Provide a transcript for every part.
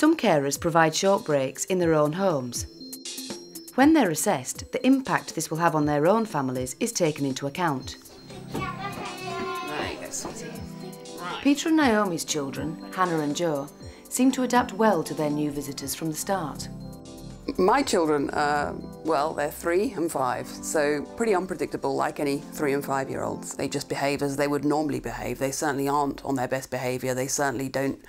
Some carers provide short breaks in their own homes. When they're assessed, the impact this will have on their own families is taken into account. Peter and Naomi's children, Hannah and Joe, seem to adapt well to their new visitors from the start. My children, well, they're 3 and 5, so pretty unpredictable like any 3 and 5-year-olds. They just behave as they would normally behave. They certainly aren't on their best behaviour. They certainly don't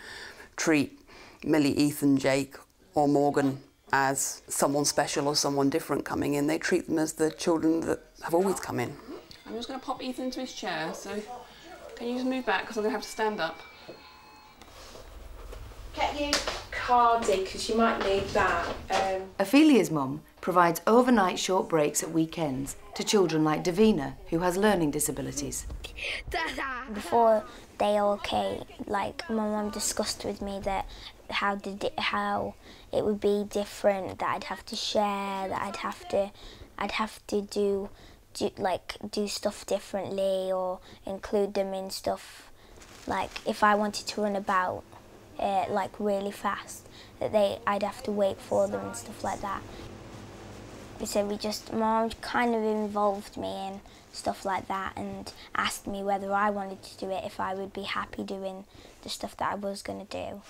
treat Millie, Ethan, Jake or Morgan as someone special or someone different coming in. They treat them as the children that have always come in. I'm just going to pop Ethan into his chair, so can you just move back because I'm going to have to stand up. Get your card in because you might need that. Ophelia's mum provides overnight short breaks at weekends to children like Davina, who has learning disabilities. Before they all came, like my mum discussed with me that how it would be different, that I'd have to share, that I'd have to do stuff differently or include them in stuff. Like if I wanted to run about like really fast, that I'd have to wait for them and stuff like that. So Mum kind of involved me in stuff like that and asked me whether I wanted to do it, if I would be happy doing the stuff that I was going to do.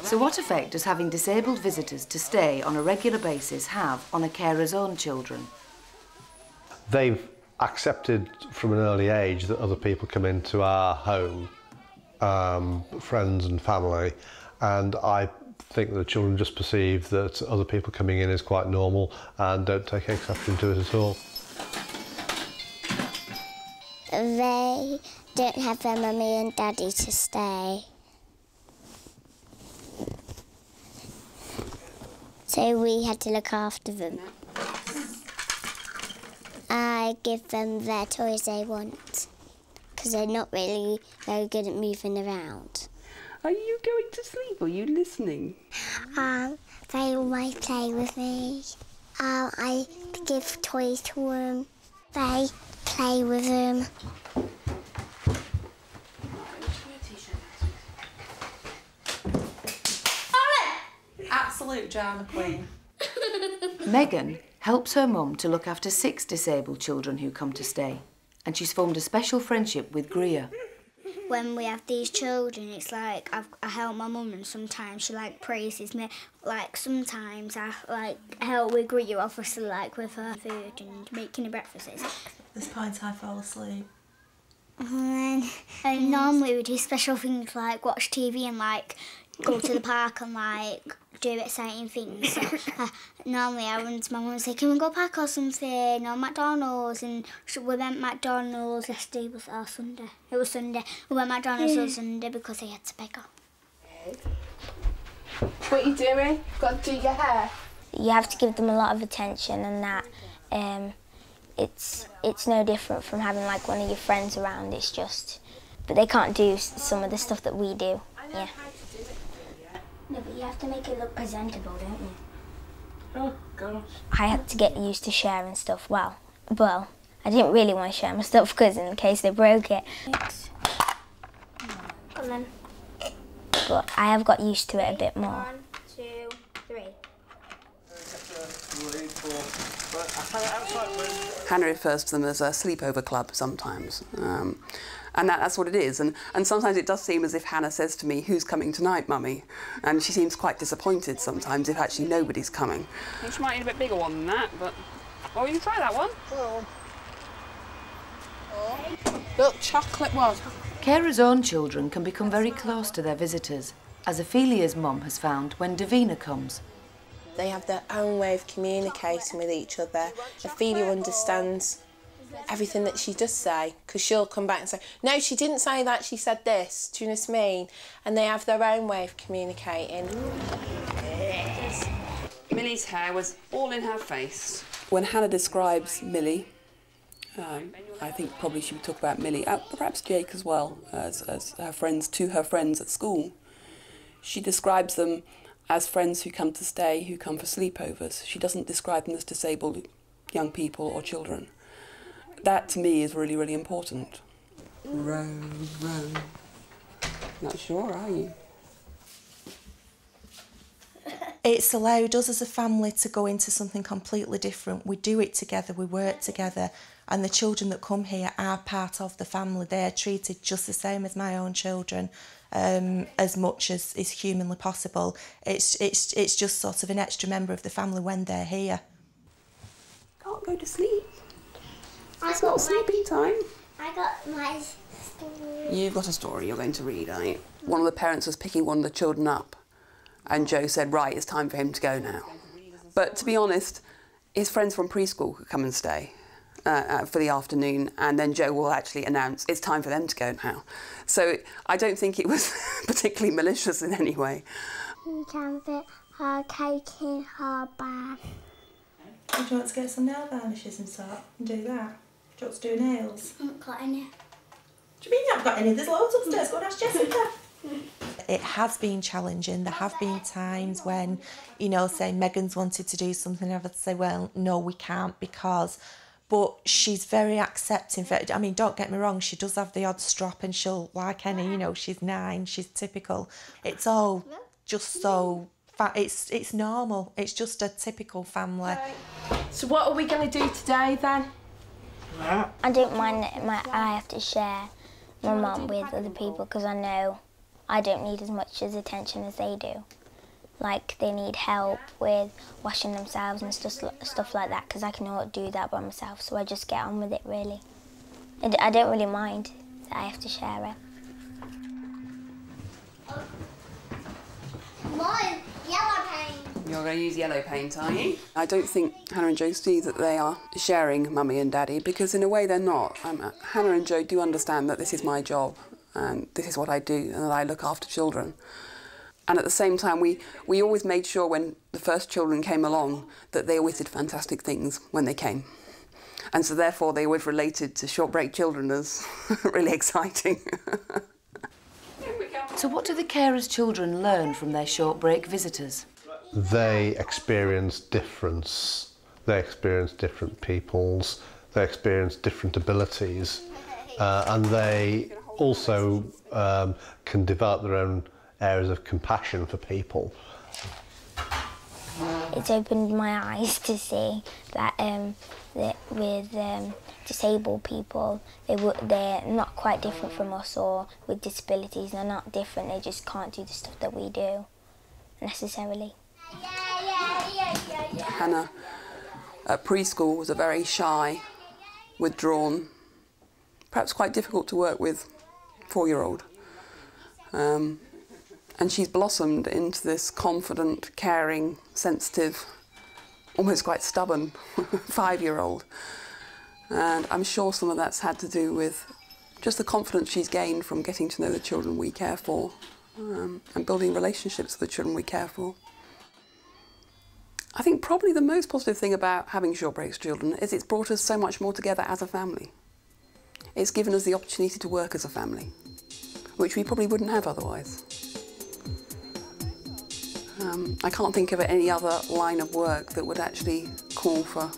So what effect does having disabled visitors to stay on a regular basis have on a carer's own children? They've accepted from an early age that other people come into our home, friends and family, and I think the children just perceive that other people coming in is quite normal and don't take exception to it at all. They don't have their mummy and daddy to stay. So we had to look after them. I give them their toys they want, because they're not really very good at moving around. Are you going to sleep? Are you listening? They always play with me. I give toys to them. They play with them. Absolute drama queen. Megan helps her mum to look after 6 disabled children who come to stay, and she's formed a special friendship with Greer. When we have these children, it's like I help my mum and sometimes she praises me. Like sometimes I help with Greer, obviously with her food and making her breakfast. This point I fall asleep. And normally we do special things like watch TV and go to the park and do exciting things. So, normally I run to my mum and say, can we go park or something, or McDonald's? And we went McDonald's yesterday, or Sunday. It was Sunday. We went McDonald's on Sunday because I had to pick up. What are you doing? Got to do your hair? You have to give them a lot of attention, and that it's no different from having one of your friends around. It's just, but they can't do some of the stuff that we do. Yeah. No, but you have to make it look presentable, don't you? Oh, gosh. I had to get used to sharing stuff. Well, I didn't really want to share my stuff because in case they broke it. Come on. But I have got used to it a bit more. 1, 2, 3. Hannah refers to them as a sleepover club sometimes. And that's what it is. And sometimes it does seem as if Hannah says to me, who's coming tonight, Mummy? And she seems quite disappointed sometimes if actually nobody's coming. I think she might need a bit bigger one than that, but... Well, you can try that one. Look, chocolate one. Carers' own children can become very close to their visitors, as Ophelia's mum has found when Davina comes. They have their own way of communicating with each other. Ophelia understands everything that she does say, because she'll come back and say, no, she didn't say that, she said this. Do you know what I mean? And they have their own way of communicating. Millie's hair was all in her face. When Hannah describes Millie, I think probably she would talk about Millie, perhaps Jake as well, as her friends, to her friends at school. She describes them as friends who come to stay, who come for sleepovers. She doesn't describe them as disabled young people or children. That, to me, is really, really important. Row, row, Not sure, are you? It's allowed us as a family to go into something completely different. We do it together, we work together, and the children that come here are part of the family. They're treated just the same as my own children, as much as is humanly possible. It's just sort of an extra member of the family when they're here. Can't go to sleep. It's not sleeping time. I got my story. You've got a story you're going to read, aren't you? One of the parents was picking one of the children up, and Joe said, right, it's time for him to go now. But to be honest, his friends from preschool could come and stay for the afternoon, and then Joe will actually announce it's time for them to go now. So I don't think it was particularly malicious in any way. You can fit her cake in her bag. Do you want to get some nail varnishes and sort and do that? Do you want to do nails? I haven't got any. Do you mean you haven't got any? There's loads upstairs. Go and ask Jessica. It has been challenging. There have been times when, you know, say Megan's wanted to do something, I've had to say, well, no, we can't because... But she's very accepting. I mean, don't get me wrong, she does have the odd strop and she'll, like any, you know, she's 9, she's typical. It's all just so... It's normal. It's just a typical family. So what are we going to do today then? I don't mind that I have to share my mum with other people because I know I don't need as much as attention as they do. Like, they need help with washing themselves and stuff like that because I cannot do that by myself, so I just get on with it, really. I don't really mind that I have to share it. Mine, yellow paint. You're going to use yellow paint, are you? I don't think Hannah and Joe see that they are sharing Mummy and Daddy because in a way they're not. Hannah and Joe do understand that this is my job and this is what I do and that I look after children. And at the same time, we always made sure when the first children came along that they always did fantastic things when they came. And so therefore they always related to short break children as really exciting. So what do the carers' children learn from their short break visitors? They experience difference. They experience different peoples. They experience different abilities. And they also can develop their own areas of compassion for people. It's opened my eyes to see that, that with disabled people, they're not quite different from us, or with disabilities, they're not different, they just can't do the stuff that we do, necessarily. Hannah at preschool was a very shy, withdrawn, perhaps quite difficult to work with 4-year-old. And she's blossomed into this confident, caring, sensitive, almost quite stubborn 5-year-old. And I'm sure some of that's had to do with just the confidence she's gained from getting to know the children we care for and building relationships with the children we care for. I think probably the most positive thing about having short breaks children is it's brought us so much more together as a family. It's given us the opportunity to work as a family, which we probably wouldn't have otherwise. I can't think of any other line of work that would actually call for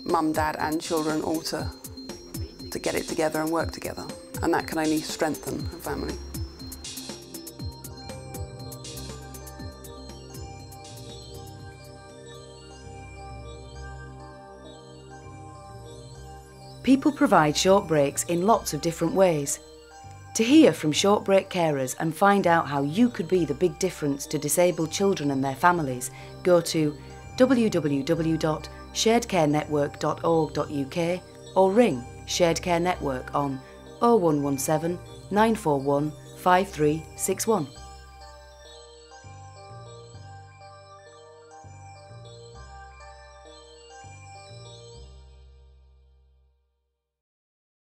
mum, dad and children all to get it together and work together. And that can only strengthen a family. People provide short breaks in lots of different ways. To hear from short break carers and find out how you could be the big difference to disabled children and their families, go to www.sharedcarenetwork.org.uk or ring Shared Care Network on 0117 941 5361.